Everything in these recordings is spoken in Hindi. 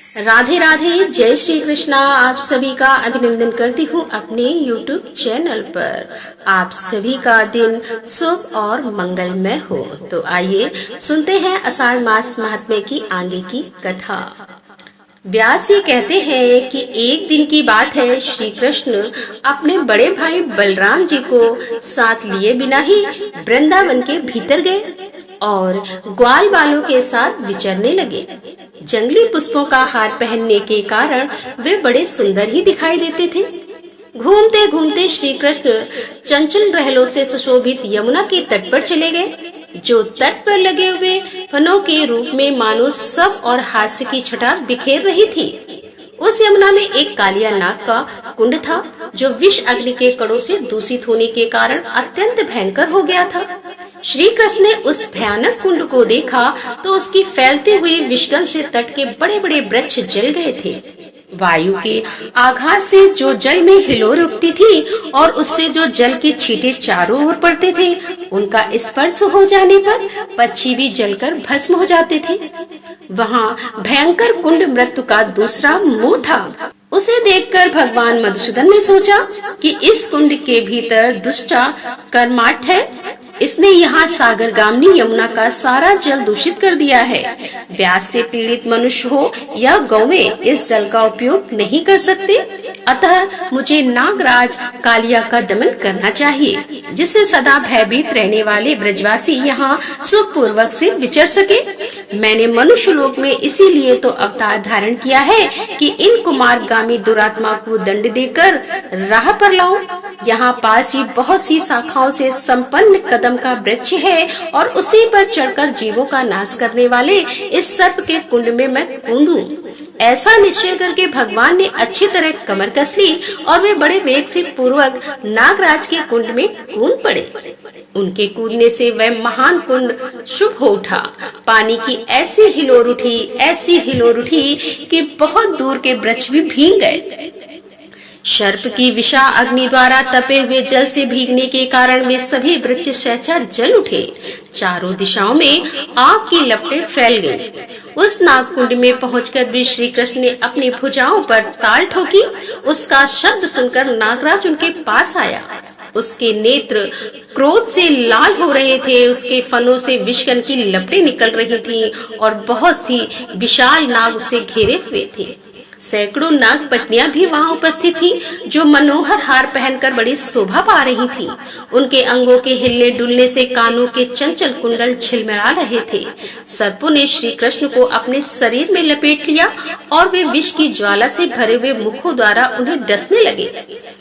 राधे राधे, जय श्री कृष्णा। आप सभी का अभिनंदन करती हूँ अपने YouTube चैनल पर। आप सभी का दिन शुभ और मंगलमय हो। तो आइए सुनते हैं आषाढ़ मास महात्म्य की आगे की कथा। व्यास जी कहते हैं कि एक दिन की बात है, श्री कृष्ण अपने बड़े भाई बलराम जी को साथ लिए बिना ही वृंदावन के भीतर गए और ग्वाल बालों के साथ विचरने लगे। जंगली पुष्पों का हार पहनने के कारण वे बड़े सुंदर ही दिखाई देते थे। घूमते घूमते श्री कृष्ण चंचल रहलों से सुशोभित यमुना के तट पर चले गए, जो तट पर लगे हुए फनों के रूप में मानो सब और हास्य की छटा बिखेर रही थी। उस यमुना में एक कालिया नाग का कुंड था, जो विष अग्नि के कणों से दूषित होने के कारण अत्यंत भयंकर हो गया था। श्री कृष्ण ने उस भयानक कुंड को देखा तो उसकी फैलते हुए विषगंध से तट के बड़े बड़े वृक्ष जल गए थे। वायु के आघात से जो जल में हिलोर उठती थी और उससे जो जल के छींटे चारों ओर पड़ते थे, उनका स्पर्श हो जाने पर पक्षी भी जलकर भस्म हो जाते थे। वहाँ भयंकर कुंड मृत्यु का दूसरा मुंह था। उसे देखकर भगवान मधुसूदन ने सोचा कि इस कुंड के भीतर दुष्टा कर्माठ है। इसने यहाँ सागर गामनी यमुना का सारा जल दूषित कर दिया है। व्यास से पीड़ित मनुष्य हो या गौवें इस जल का उपयोग नहीं कर सकते। अतः मुझे नागराज कालिया का दमन करना चाहिए, जिससे सदा भयभीत रहने वाले ब्रजवासी यहाँ सुख पूर्वक से विचर सके। मैंने मनुष्य लोक में इसीलिए तो अवतार धारण किया है कि इन कुमारगामी दुरात्मा को दंड देकर राह पर लाऊं। यहाँ पास ही बहुत सी शाखाओं से संपन्न कदम का वृक्ष है और उसी पर चढ़कर जीवों का नाश करने वाले इस सर्प के कुंड में मैं कूदूं। ऐसा निश्चय करके भगवान ने अच्छी तरह कमर कस ली और वे बड़े वेग से पूर्वक नागराज के कुंड में कूद पड़े। उनके कूदने से वह महान कुंड शुभ हो उठा। पानी की ऐसी हिलोर उठी कि बहुत दूर के वृक्ष भी भीग गए। सर्प की विषा अग्नि द्वारा तपे हुए जल से भीगने के कारण वे सभी वृक्ष सहसा जल उठे। चारों दिशाओं में आग की लपटें फैल गईं। उस नागकुंड में पहुंचकर भी श्री कृष्ण ने अपनी भुजाओं पर ताल ठोकी। उसका शब्द सुनकर नागराज उनके पास आया। उसके नेत्र क्रोध से लाल हो रहे थे, उसके फनों से विषगंध की लपटें निकल रही थीं और बहुत सी विशाल नाग उसे घेरे हुए थे। सैकड़ों नाग पत्नियां भी वहां उपस्थित थीं, जो मनोहर हार पहनकर बड़ी शोभा पा रही थीं। उनके अंगों के हिलने डुलने से कानों के चंचल कुंडल झिलमिला रहे थे। सर्पों ने श्री कृष्ण को अपने शरीर में लपेट लिया और वे विष की ज्वाला से भरे हुए मुखों द्वारा उन्हें डसने लगे।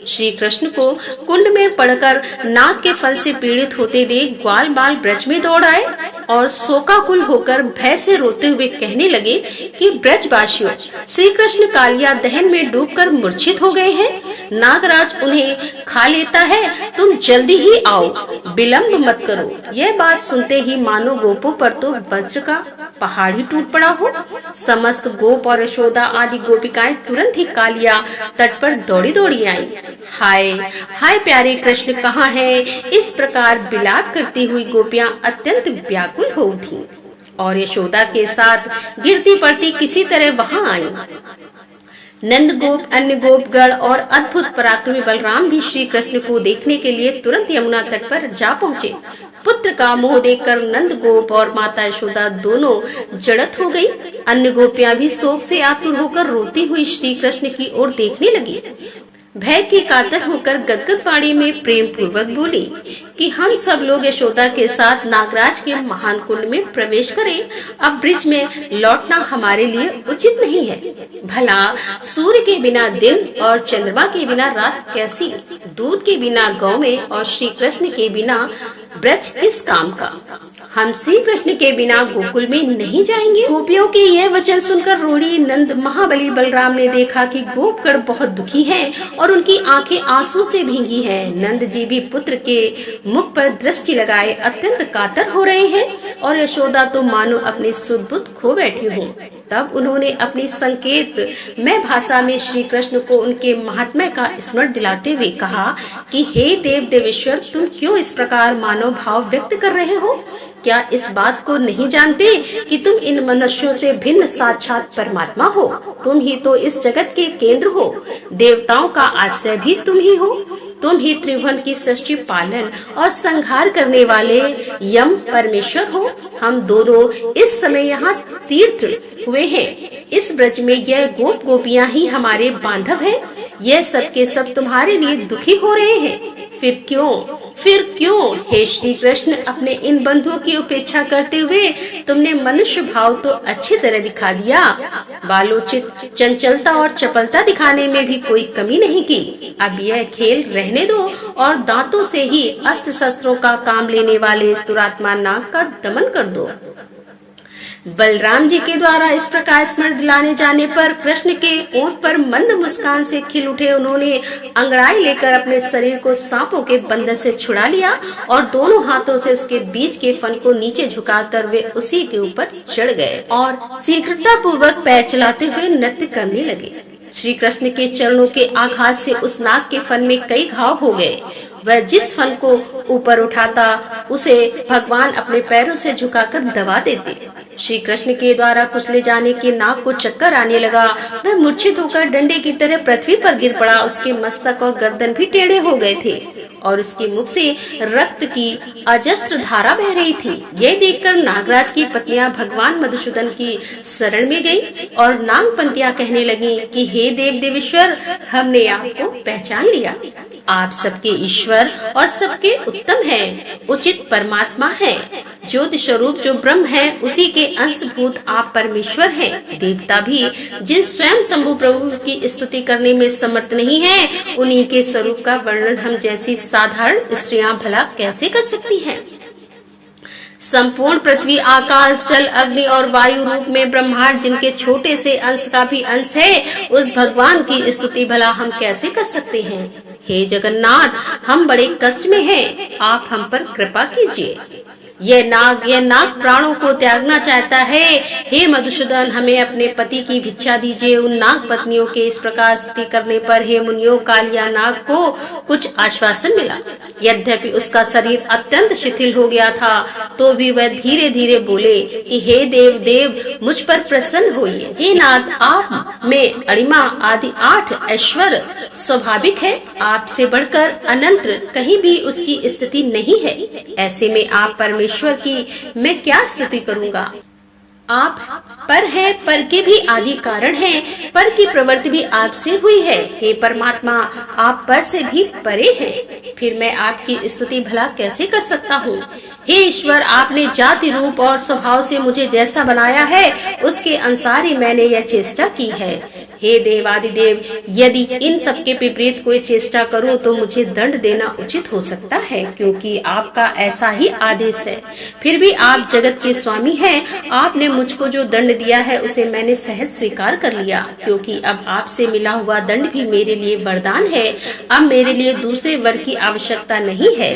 श्री कृष्ण को कुंड में पड़कर नाग के फल से पीड़ित होते देख ग्वाल बाल ब्रज में दौड़ आए और शोकाकुल होकर भय से रोते हुए कहने लगे कि ब्रजवासियों, श्री कृष्ण कालिया दहन में डूबकर मूर्छित हो गए हैं। नागराज उन्हें खा लेता है, तुम जल्दी ही आओ, विलंब मत करो। यह बात सुनते ही मानो गोपों पर तो वज्र का पहाड़ ही टूट पड़ा हो। समस्त गोप और यशोदा आदि गोपिकाएं तुरंत ही कालिया तट पर दौड़ी दौड़ी आईं। हाय हाय प्यारे कृष्ण कहाँ है? इस प्रकार विलाप करती हुई गोपियां अत्यंत व्याकुल हो उठी और यशोदा के साथ गिरती पड़ती किसी तरह वहां आई। नंद गोप, अन्य गोपगण और अद्भुत पराक्रमी बलराम भी श्री कृष्ण को देखने के लिए तुरंत यमुना तट पर जा पहुँचे। पुत्र का मोह देखकर नंद गोप और माता यशोदा दोनों जड़त हो गई। अन्य गोपियां भी शोक से आतुर होकर रोती हुई श्री कृष्ण की ओर देखने लगी। भय की कातर होकर गदगद वाणी में प्रेम पूर्वक बोली कि हम सब लोग यशोदा के साथ नागराज के महान कुंड में प्रवेश करें। अब ब्रिज में लौटना हमारे लिए उचित नहीं है। भला सूर्य के बिना दिन और चंद्रमा के बिना रात कैसी? दूध के बिना गौ में और श्री कृष्ण के बिना ब्रज किस काम का? हम श्री कृष्ण के बिना गोकुल में नहीं जाएंगे। गोपियों के यह वचन सुनकर रोड़ी नंद महाबली बलराम ने देखा कि गोपगण बहुत दुखी हैं और उनकी आंखें आंसू से भीगी हैं। नंद जी भी पुत्र के मुख पर दृष्टि लगाए अत्यंत कातर हो रहे हैं और यशोदा तो मानो अपनी सुध बुध खो बैठी हो। तब उन्होंने अपनी संकेत में भाषा में श्री कृष्ण को उनके महात्म्य का स्मरण दिलाते हुए कहा कि हे देव देवेश्वर, तुम क्यों इस प्रकार मानव भाव व्यक्त कर रहे हो? क्या इस बात को नहीं जानते कि तुम इन मनुष्यों से भिन्न साक्षात परमात्मा हो? तुम ही तो इस जगत के केंद्र हो, देवताओं का आश्रय भी तुम ही हो। तुम ही त्रिभुवन की सृष्टि पालन और संहार करने वाले यम परमेश्वर हो। हम दोनों इस समय यहाँ तीर्थ हुए हैं। इस ब्रज में यह गोप गोपियाँ ही हमारे बांधव हैं। यह सब के सब तुम्हारे लिए दुखी हो रहे हैं। फिर क्यों हे श्री कृष्ण, अपने इन बंधुओं की उपेक्षा करते हुए तुमने मनुष्य भाव तो अच्छी तरह दिखा दिया। बालोचित चंचलता और चपलता दिखाने में भी कोई कमी नहीं की। अब यह खेल रहने दो और दांतों से ही अस्त्र शस्त्रों का काम लेने वाले इस दुरात्मा नाग का दमन कर दो। बलराम जी के द्वारा इस प्रकार स्मरण दिलाने जाने पर कृष्ण के ओठ पर मंद मुस्कान से खिल उठे। उन्होंने अंगड़ाई लेकर अपने शरीर को सांपों के बंधन से छुड़ा लिया और दोनों हाथों से उसके बीच के फन को नीचे झुकाकर वे उसी के ऊपर चढ़ गए और शीघ्रता पूर्वक पैर चलाते हुए नृत्य करने लगे। श्री कृष्ण के चरणों के आघात से उस नाग के फन में कई घाव हो गए। वह जिस फन को ऊपर उठाता उसे भगवान अपने पैरों से झुकाकर दबा देते। श्री कृष्ण के द्वारा कुचले जाने के नाग को चक्कर आने लगा। वह मूर्छित होकर डंडे की तरह पृथ्वी पर गिर पड़ा। उसके मस्तक और गर्दन भी टेढ़े हो गए थे और उसके मुख से रक्त की अजस्त्र धारा बह रही थी। यह देखकर नागराज की पत्नियां भगवान मधुसूदन की शरण में गईं और नागपंतियां कहने लगी कि हे देव देवेश्वर, हमने आपको पहचान लिया। आप सबके ईश्वर और सबके उत्तम हैं, उचित परमात्मा है। ज्योति स्वरूप जो ब्रह्म है, उसी के अंशभूत आप परमेश्वर हैं। देवता भी जिन स्वयं शंभु प्रभु की स्तुति करने में समर्थ नहीं है, उन्हीं के स्वरूप का वर्णन हम जैसी साधारण स्त्रियां भला कैसे कर सकती हैं। संपूर्ण पृथ्वी, आकाश, जल, अग्नि और वायु रूप में ब्रह्मांड जिनके छोटे से अंश का भी अंश है, उस भगवान की स्तुति भला हम कैसे कर सकते हैं। हे जगन्नाथ, हम बड़े कष्ट में हैं, आप हम पर कृपा कीजिए। यह नाग प्राणों को त्यागना चाहता है। हे मधुसूदन, हमें अपने पति की भिक्षा दीजिए। उन नाग पत्नियों के इस प्रकार स्तुति करने पर हे मुनियों, कालिया नाग को कुछ आश्वासन मिला। यद्यपि उसका शरीर अत्यंत शिथिल हो गया था, तो भी वह धीरे धीरे बोले कि हे देव, मुझ पर प्रसन्न होइए। हे नाथ, आप में अणिमा आदि 8 ऐश्वर्य स्वाभाविक है। आपसे बढ़कर अनंत कहीं भी उसकी स्थिति नहीं है। ऐसे में आप परमेश्वर की मैं क्या स्तुति करूंगा। आप पर है, पर के भी आदि कारण हैं, पर की प्रवृत्ति भी आपसे हुई है। हे परमात्मा, आप पर से भी परे हैं, फिर मैं आपकी स्तुति भला कैसे कर सकता हूँ। हे ईश्वर, आपने जाति रूप और स्वभाव से मुझे जैसा बनाया है, उसके अनुसार ही मैंने यह चेष्टा की है। हे देवादिदेव, यदि इन सब के विपरीत कोई चेष्टा करूं तो मुझे दंड देना उचित हो सकता है, क्योंकि आपका ऐसा ही आदेश है। फिर भी आप जगत के स्वामी हैं। आपने मुझको जो दंड दिया है उसे मैंने सहज स्वीकार कर लिया, क्योंकि अब आपसे मिला हुआ दंड भी मेरे लिए वरदान है। अब मेरे लिए दूसरे वर की आवश्यकता नहीं है।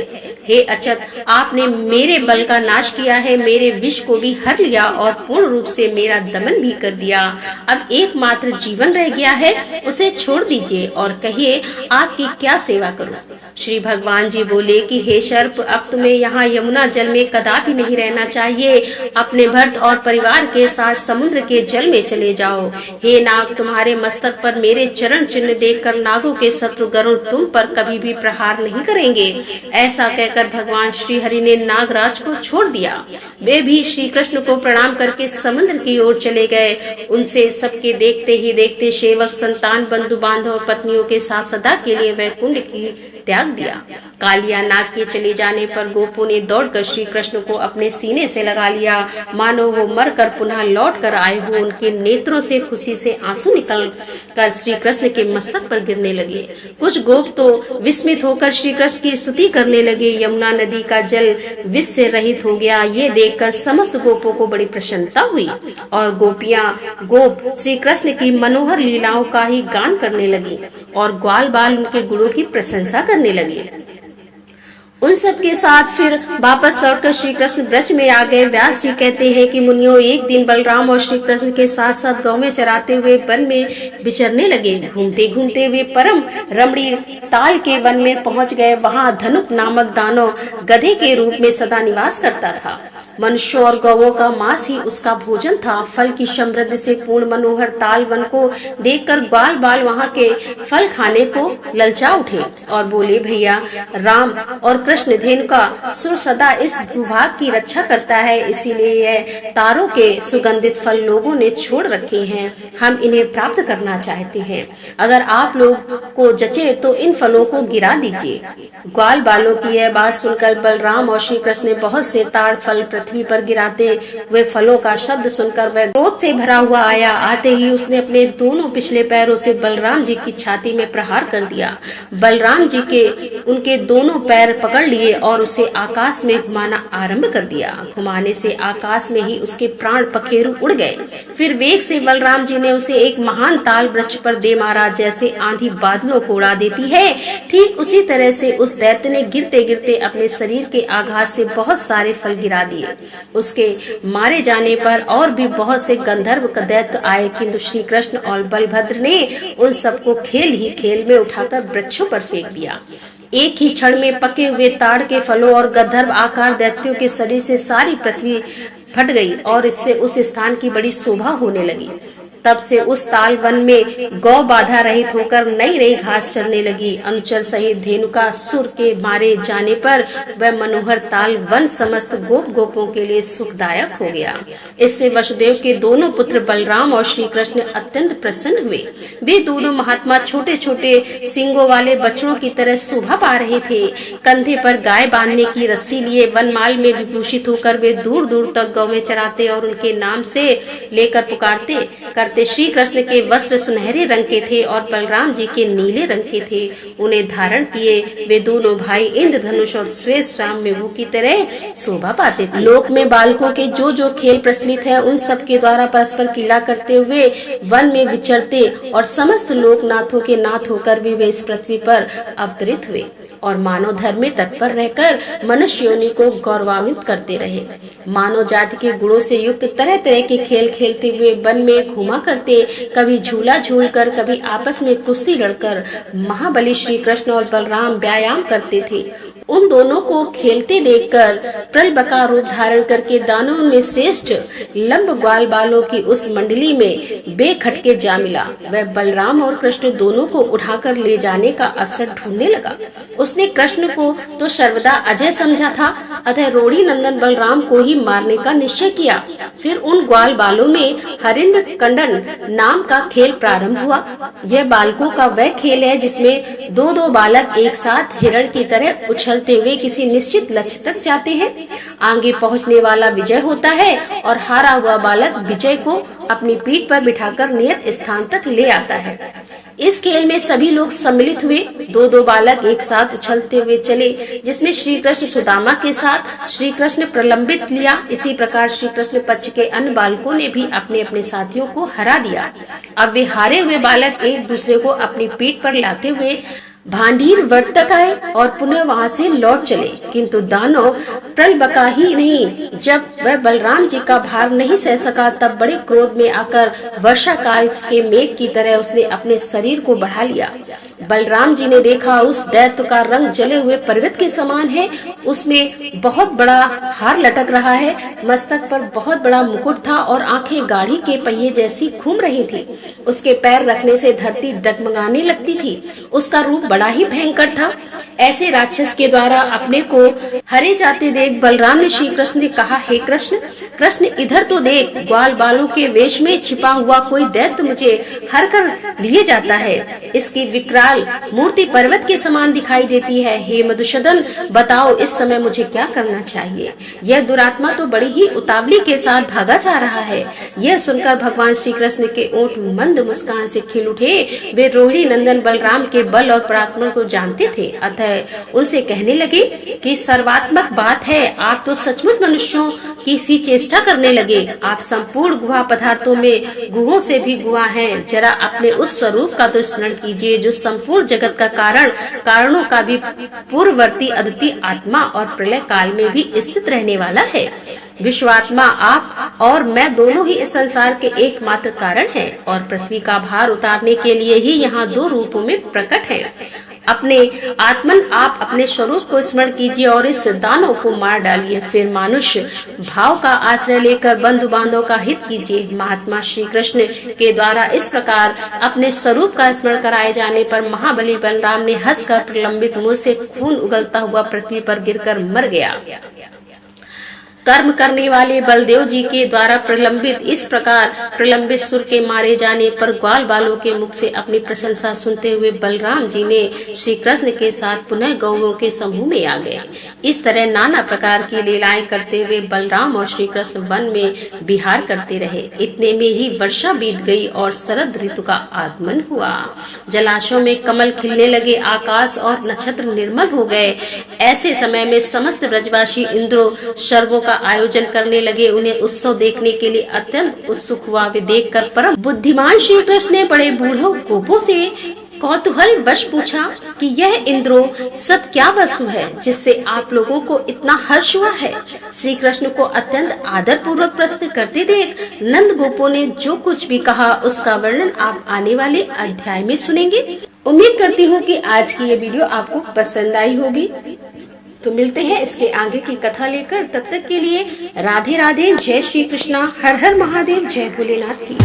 हे अचत, आपने मेरे बल का नाश किया है, मेरे विष को भी हर लिया और पूर्ण रूप से मेरा दमन भी कर दिया। अब एकमात्र जीवन रह गया है, उसे छोड़ दीजिए और कहिए आपकी क्या सेवा करूं। श्री भगवान जी बोले कि हे सर्प, अब तुम्हें यहाँ यमुना जल में कदापि नहीं रहना चाहिए। अपने भर्त और परिवार के साथ समुद्र के जल में चले जाओ। हे नाग, तुम्हारे मस्तक पर मेरे चरण चिन्ह देखकर नागों के शत्रु गरुड़ तुम पर कभी भी प्रहार नहीं करेंगे। ऐसा कहकर भगवान श्री हरि ने नागराज को छोड़ दिया। वे भी श्री कृष्ण को प्रणाम करके समुद्र की ओर चले गए। उनसे सबके देखते ही देखते सेवक, संतान, बंधु बांधव और पत्नियों के साथ सदा के लिए वैकुंठ की त्याग दिया। कालिया नाग के चले जाने पर गोपों ने दौड़कर श्री कृष्ण को अपने सीने से लगा लिया, मानो वो मरकर पुनः लौट कर आए हो। उनके नेत्रों से खुशी से आंसू निकल कर श्री कृष्ण के मस्तक पर गिरने लगे। कुछ गोप तो विस्मित होकर श्री कृष्ण की स्तुति करने लगे। यमुना नदी का जल विष से रहित हो गया। ये देखकर समस्त गोपों को बड़ी प्रसन्नता हुई और गोप श्री कृष्ण की मनोहर लीलाओं का ही गान करने लगी और ग्वाल बाल उनके गुणों की प्रशंसा करने लगे। उन सब के साथ फिर वापस लौटकर श्री कृष्ण ब्रज में आ गए। व्यास जी कहते हैं कि मुनियों, एक दिन बलराम और श्री कृष्ण के साथ साथ गौ में चराते हुए वन में विचरने लगे। घूमते घूमते वे परम रमणीय ताल के वन में पहुंच गए। वहां धनुक नामक दानव गधे के रूप में सदा निवास करता था। मनुष्यों और गौओं का मांस ही उसका भोजन था। फल की समृद्धि से पूर्ण मनोहर ताल वन को देखकर ग्वाल बाल वहाँ के फल खाने को ललचा उठे और बोले, भैया राम और कृष्ण धेनु का सुर सदा इस भूभाग की रक्षा करता है, इसीलिए यह तारों के सुगंधित फल लोगों ने छोड़ रखे हैं। हम इन्हें प्राप्त करना चाहते हैं। अगर आप लोग को जचे तो इन फलों को गिरा दीजिए। ग्वाल बालों की यह बात सुनकर बलराम और श्री कृष्ण ने बहुत से ताड़ फल पृथ्वी पर गिराते हुए फलों का शब्द सुनकर वह क्रोध से भरा हुआ आया। आते ही उसने अपने दोनों पिछले पैरों से बलराम जी की छाती में प्रहार कर दिया। बलराम जी के उनके दोनों पैर पकड़ लिए और उसे आकाश में घुमाना आरंभ कर दिया। घुमाने से आकाश में ही उसके प्राण पखेरु उड़ गए। फिर वेग से बलराम जी ने उसे एक महान ताल वृक्ष पर दे मारा, जैसे आंधी बादलों को उड़ा देती है। ठीक उसी तरह से उस दैत्य ने गिरते गिरते अपने शरीर के आघात से बहुत सारे फल गिरा दिए। उसके मारे जाने पर और भी बहुत से गंधर्व दैत्य आए, किंतु श्री कृष्ण और बलभद्र ने उन सबको खेल ही खेल में उठाकर वृक्षों पर फेंक दिया। एक ही क्षण में पके हुए ताड़ के फलों और गंधर्व आकार दैत्यों के शरीर से सारी पृथ्वी फट गई और इससे उस स्थान की बड़ी शोभा होने लगी। तब से उस ताल वन में गौ बाधा रहित होकर नई नई घास चरने लगी। अनुचर सहित धेनु का सुर के मारे जाने पर वह मनोहर ताल वन समस्त गोप गोपों के लिए सुखदायक हो गया। इससे वसुदेव के दोनों पुत्र बलराम और श्री कृष्ण अत्यंत प्रसन्न हुए। वे दोनों महात्मा छोटे छोटे सींगों वाले बच्चों की तरह शोभा पा रहे थे। कंधे पर गाय बांधने की रस्सी लिए वनमाल में विभूषित होकर वे दूर दूर तक गौ में चराते और उनके नाम से लेकर पुकारते करते। श्री कृष्ण के वस्त्र सुनहरे रंग के थे और बलराम जी के नीले रंग के थे। उन्हें धारण किए वे दोनों भाई इंद्रधनुष और श्वेत श्याम मेघों की तरह शोभा पाते थे। लोक में बालकों के जो जो खेल प्रचलित है उन सब के द्वारा परस्पर क्रीड़ा करते हुए वन में विचरते और समस्त लोकनाथों के नाथ होकर भी वे इस पृथ्वी पर अवतरित हुए और मानव धर्म में तत्पर रहकर मनुष्य योनि को गौरवान्वित करते रहे। मानव जाति के गुणों से युक्त तरह तरह के खेल खेलते हुए वन में घूमा करते, कभी झूला झूलकर, कभी आपस में कुश्ती लड़कर महाबली श्री कृष्ण और बलराम व्यायाम करते थे। उन दोनों को खेलते देखकर प्रलबका रूप धारण करके दानव में श्रेष्ठ लंब ग्वाल बालों की उस मंडली में बेखटके जा मिला। वह बलराम और कृष्ण दोनों को उठाकर ले जाने का अवसर ढूंढने लगा। उसने कृष्ण को तो सर्वदा अजय समझा था, अतः रोड़ी नंदन बलराम को ही मारने का निश्चय किया। फिर उन ग्वाल बालों में हरिंड कंडन नाम का खेल प्रारंभ हुआ। यह बालकों का वह खेल है जिसमें दो दो बालक एक साथ हिरण की तरह उछलते हुए किसी निश्चित लक्ष्य तक जाते हैं। आगे पहुंचने वाला विजय होता है और हारा हुआ बालक विजय को अपनी पीठ पर बिठाकर नियत स्थान तक ले आता है। इस खेल में सभी लोग सम्मिलित हुए। दो दो बालक एक साथ उछलते हुए चले, जिसमें श्री कृष्ण सुदामा के साथ श्री कृष्ण प्रलंबित लिया। इसी प्रकार श्री कृष्ण पक्ष के अन्य बालकों ने भी अपने अपने साथियों को हरा दिया। अब वे हारे हुए बालक एक दूसरे को अपनी पीठ पर लाते हुए भांडीर वट तक आए और पुनः वहां से लौट चले, किंतु दानव प्रलबका ही नहीं, जब वह बलराम जी का भार नहीं सह सका तब बड़े क्रोध में आकर वर्षा काल के मेघ की तरह उसने अपने शरीर को बढ़ा लिया। बलराम जी ने देखा उस दैत्य का रंग जले हुए पर्वत के समान है। उसमें बहुत बड़ा हार लटक रहा है, मस्तक पर बहुत बड़ा मुकुट था और आंखें गाड़ी के पहिए जैसी घूम रही थी। उसके पैर रखने से धरती डगमगाने लगती थी। उसका रूप बड़ा ही भयंकर था। ऐसे राक्षस के द्वारा अपने को हरे जाते देख बलराम ने श्री कृष्ण से कहा, हे कृष्ण, कृष्ण इधर तो देख, ग्वाल बालों के वेश में छिपा हुआ कोई दैत्य मुझे हर कर लिए जाता है। इसकी विकराल मूर्ति पर्वत के समान दिखाई देती है। हे मधुसूदन, बताओ इस समय मुझे क्या करना चाहिए? यह दुरात्मा तो बड़ी ही उतावली के साथ भागा जा रहा है। यह सुनकर भगवान श्री कृष्ण के ओठ मंद मुस्कान से खिल उठे। वे रोहिणी नंदन बलराम के बल और पराक्रम को जानते थे, अतः उनसे कहने लगे कि सर्वात्मक बात है, आप तो सचमुच मनुष्यों की सी चेष्टा करने लगे। आप संपूर्ण गुहा पदार्थों में गुहों से भी गुहा हैं। जरा अपने उस स्वरूप का तो स्मरण कीजिए जो संपूर्ण जगत का कारण, कारणों का भी पूर्ववर्ती अद्वितीय आत्मा और प्रलय काल में भी स्थित रहने वाला है। विश्वात्मा आप और मैं दोनों ही इस संसार के एकमात्र कारण हैं और पृथ्वी का भार उतारने के लिए ही यहाँ दो रूपों में प्रकट हैं। अपने आत्मन आप अपने स्वरूप को स्मरण कीजिए और इस दानव को मार डालिए। फिर मानुष भाव का आश्रय लेकर बंधु बांधव का हित कीजिए। महात्मा श्री कृष्ण के द्वारा इस प्रकार अपने स्वरूप का स्मरण कराए जाने पर महाबली बलराम ने हंसकर प्रलंबित मुंह से खून उगलता हुआ पृथ्वी पर गिरकर मर गया। कर्म करने वाले बलदेव जी के द्वारा प्रलंबित इस प्रकार प्रलंबित सुर के मारे जाने पर ग्वाल बालों के मुख से अपनी प्रशंसा सुनते हुए बलराम जी ने श्री कृष्ण के साथ पुनः गौओं के समूह में आ गए। इस तरह नाना प्रकार की लीलाएं करते हुए बलराम और श्री कृष्ण वन में विहार करते रहे। इतने में ही वर्षा बीत गई और शरद ऋतु का आगमन हुआ। जलाशयों में कमल खिलने लगे, आकाश और नक्षत्र निर्मल हो गए। ऐसे समय में समस्त ब्रजवासी इंद्रो सर्वों का आयोजन करने लगे। उन्हें उत्सव देखने के लिए अत्यंत उत्सुक हुआ। वे देखकर परम बुद्धिमान श्री कृष्ण ने बड़े बूढ़ों गोपों से कौतूहल वश पूछा कि यह इंद्रो सब क्या वस्तु है जिससे आप लोगों को इतना हर्ष हुआ है। श्री कृष्ण को अत्यंत आदर पूर्वक प्रश्न करते देख नंद गोपों ने जो कुछ भी कहा उसका वर्णन आप आने वाले अध्याय में सुनेंगे। उम्मीद करती हूँ कि आज की ये वीडियो आपको पसंद आई होगी। तो मिलते हैं इसके आगे की कथा लेकर। तब तक के लिए राधे राधे, जय श्री कृष्णा, हर हर महादेव, जय भोलेनाथ की।